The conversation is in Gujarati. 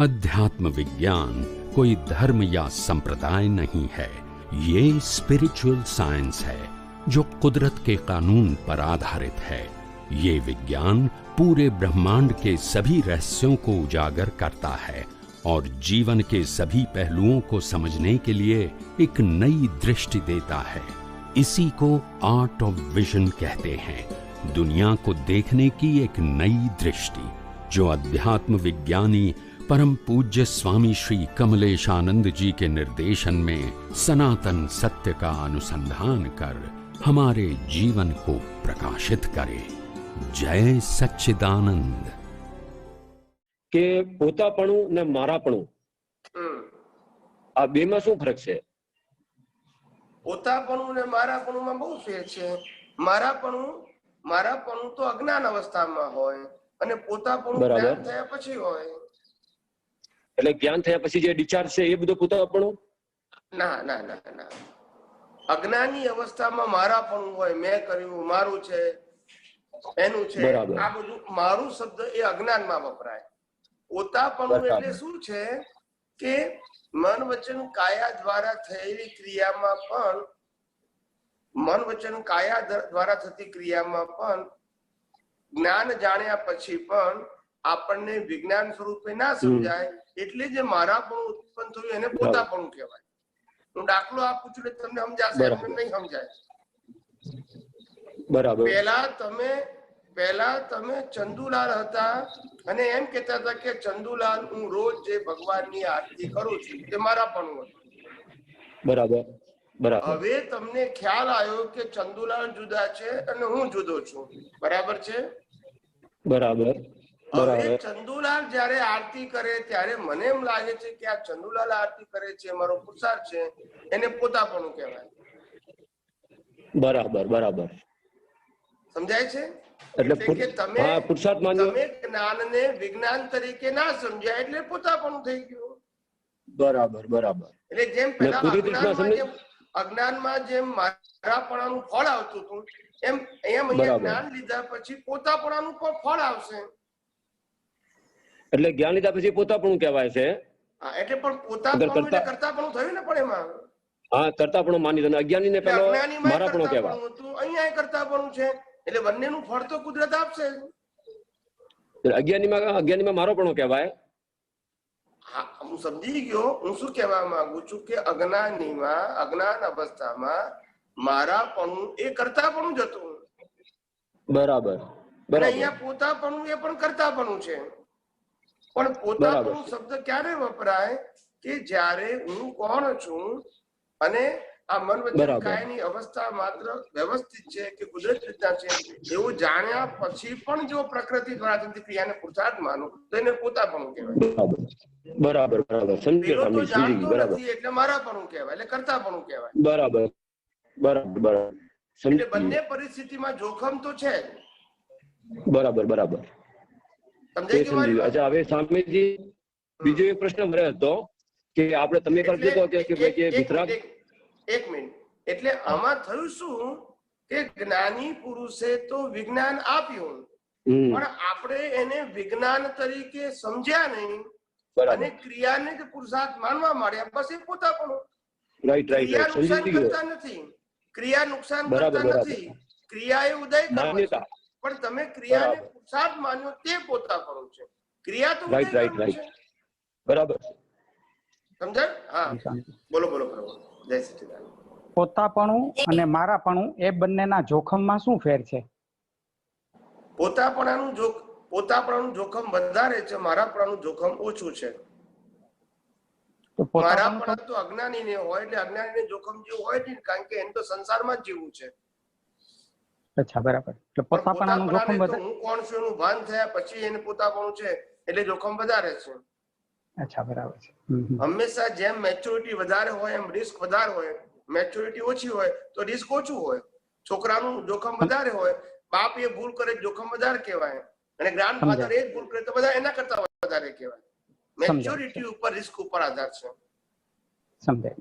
अध्यात्म विज्ञान कोई धर्म या संप्रदाय नहीं है, ये स्पिरिचुअल साइंस है जो कुदरत के कानून पर आधारित है। ये विज्ञान पूरे ब्रह्मांड के सभी रहस्यों को उजागर करता है और जीवन के सभी पहलुओं को समझने के लिए एक नई दृष्टि देता है। इसी को आर्ट ऑफ विजन कहते हैं, दुनिया को देखने की एक नई दृष्टि, जो अध्यात्म विज्ञानी परम पूज्य स्वामी श्री कमलेशानंद जी के निर्देशन में सनातन सत्य का अनुसंधान कर हमारे जीवन को प्रकाशित करे। जय सच्चिदानंद। કે પોતાપણું ને મારાપણું આ બેમાં શું ફરક છે? પોતાપણું ને મારાપણુંમાં બહુ ફેર છે। મારાપણું તો અજ્ઞાન અવસ્થામાં હોય અને પોતાપણું જ્ઞાન થયા પછી હોય। એટલે જ્ઞાન થયા પછી જે ડિસ્ચાર્જ છે એ બધું પોતાપણું? ના ના ના ના, અજ્ઞાની અવસ્થામાં મારાપણું હોય, મેં કર્યું, મારું છે, એનું છે, આ બધું મારું શબ્દ એ અજ્ઞાનમાં વપરાય। પોતાપણું એટલે શું છે કે મન વચન કાયા દ્વારા થયેલી ક્રિયામાં પણ, મન વચન કાયા દ્વારા થતી ક્રિયામાં પણ જ્ઞાન જાણ્યા પછી પણ આપણને વિજ્ઞાન સ્વરૂપે ના સમજાય, એટલે જે મારાપણું ઉત્પન્ન થયું એને પોતાપણું કહેવાય। હું દાખલો આપું છું એટલે તમને સમજાશે, એમને નહીં સમજાય। બરાબર। પહેલા તમે ચંદુલાલ હતા અને એમ કહેતા હતા કે ચંદુલાલ હું રોજ જે ભગવાનની આરતી કરું છું તે મારાપણું હતું। બરાબર બરાબર। હવે તમને ખ્યાલ આવ્યો કે ચંદુલાલ જુદા છે અને હું જુદો છું, બરાબર છે? બરાબર। હવે ચંદુલાલ જયારે આરતી કરે ત્યારે મને એમ લાગે છે કે આ ચંદુલાલ આરતી કરે છે, મારો પુરુષાર્થ છે, એને પોતાપણું કહેવાય। બરાબર બરાબર, સમજાય છે? એટલે કે તમે જ્ઞાનને વિજ્ઞાન તરીકે ના સમજ્યા એટલે પોતાપણું થઈ ગયું। બરાબર બરાબર। એટલે જેમ પેલા અજ્ઞાનમાં જેમ મારાપણાનું ફળ આવતું હતું એમ અહીંયા જ્ઞાન લીધા પછી પોતાપણાનું પણ ફળ આવશે। એટલે જ્ઞાન લીધા પછી પોતાપણું કહેવાય છે। હા, એટલે પણ પોતાપણું એટલે કરતાપણું થયું ને, પણ એમાં હા કરતાપણું માની દો, અજ્ઞાની ને પેલો મારાપણું કહેવાય, અહીંયા કરતાપણું છે, એટલે બંનેનું ફળ તો કુદરત આપશે। અજ્ઞાનીમાં મારોપણું કહેવાય। હા, હું સમજી ગયો। હું શું કહેવા માંગુ છું કે અજ્ઞાનીમાં, અજ્ઞાન અવસ્થામાં મારાપણું એ કરતાપણું જ હતું। બરાબર બરાબર। અહીંયા પોતાપણું એ પણ કરતાપણું છે, પણ પોતાપણું શબ્દ ક્યારે વપરાય કે જ્યારે હું કોણ છું અને આ મન વચન કાયની અવસ્થા માત્ર વ્યવસ્થિત છે કે કુદરત રીતના છે એવું જાણ્યા પછી પણ જો પ્રકૃતિ દ્વારા થતી ક્રિયાને પુરુષાર્થ માનું તો એને પોતાપણું કહેવાય। બરાબર બરાબર, સમજી ગયો। એટલે મારાપણું કહેવાય, એટલે કરતાપણું કહેવાય। બરાબર બરાબર બરાબર, એટલે બંને પરિસ્થિતિમાં જોખમ તો છે। બરાબર બરાબર, સમજાઈ ગયું? અચ્છા, હવે સ્વામીજી બીજો એક પ્રશ્ન મને હતો કે આપણે તમે કીધો કે વિતરાગ, એક મિનિટ, એટલે આમાં થયું શું કે જ્ઞાની પુરુષે તો વિજ્ઞાન આપ્યું પણ આપણે એને વિજ્ઞાન તરીકે સમજ્યા નહીં અને ક્રિયાને જ પુરુષાર્થ માનવા માંડ્યા, બસ એ પોતાપણું। ક્રિયા નુકસાન કરતા નથી, ક્રિયા નુકસાન કરતા નથી, ક્રિયા એ ઉદય કરે છે, પણ તમે ક્રિયાને પુરુષાર્થ માન્યો તે પોતાપણું છે। ક્રિયા તો ઉદય કરે છે, બરાબર, સમજાય? હા, બોલો બોલો બોલો। જય સચ્ચિદાનંદ। પોતાપણું અને મારાપણું એ બંનેના જોખમમાં શું ફેર છે? પોતાપણાનું જોખમ વધારે છે, મારાપણાનું જોખમ ઓછું છે। મારાપણા તો અજ્ઞાનીને હોય એટલે અજ્ઞાનીને જોખમ જેવું હોય નહીં, કારણ કે એને તો સંસારમાં જ જીવવું છે। અચ્છા, બરાબર। એટલે પોતાપણાનું જોખમ વધારે, હું કોણ છું એનું ભાન થયા પછી એને પોતાપણું છે એટલે જોખમ વધારે છે। અચ્છા, બરાબર છે। હંમેશા જેમ મેચ્યોરિટી વધારે હોય એમ રિસ્ક વધારે હોય, મેચ્યોરિટી ઓછી હોય તો રિસ્ક ઓછું હોય। છોકરાનું જોખમ વધારે હોય, બાપ એ ભૂલ કરે જોખમ વધારે કહેવાય, અને ગ્રાન્ડફાધર એ ભૂલ કરે તો બધા એના કરતા વધારે કહેવાય। મેચ્યોરિટી ઉપર, રિસ્ક ઉપર આધાર છે। સમજાય।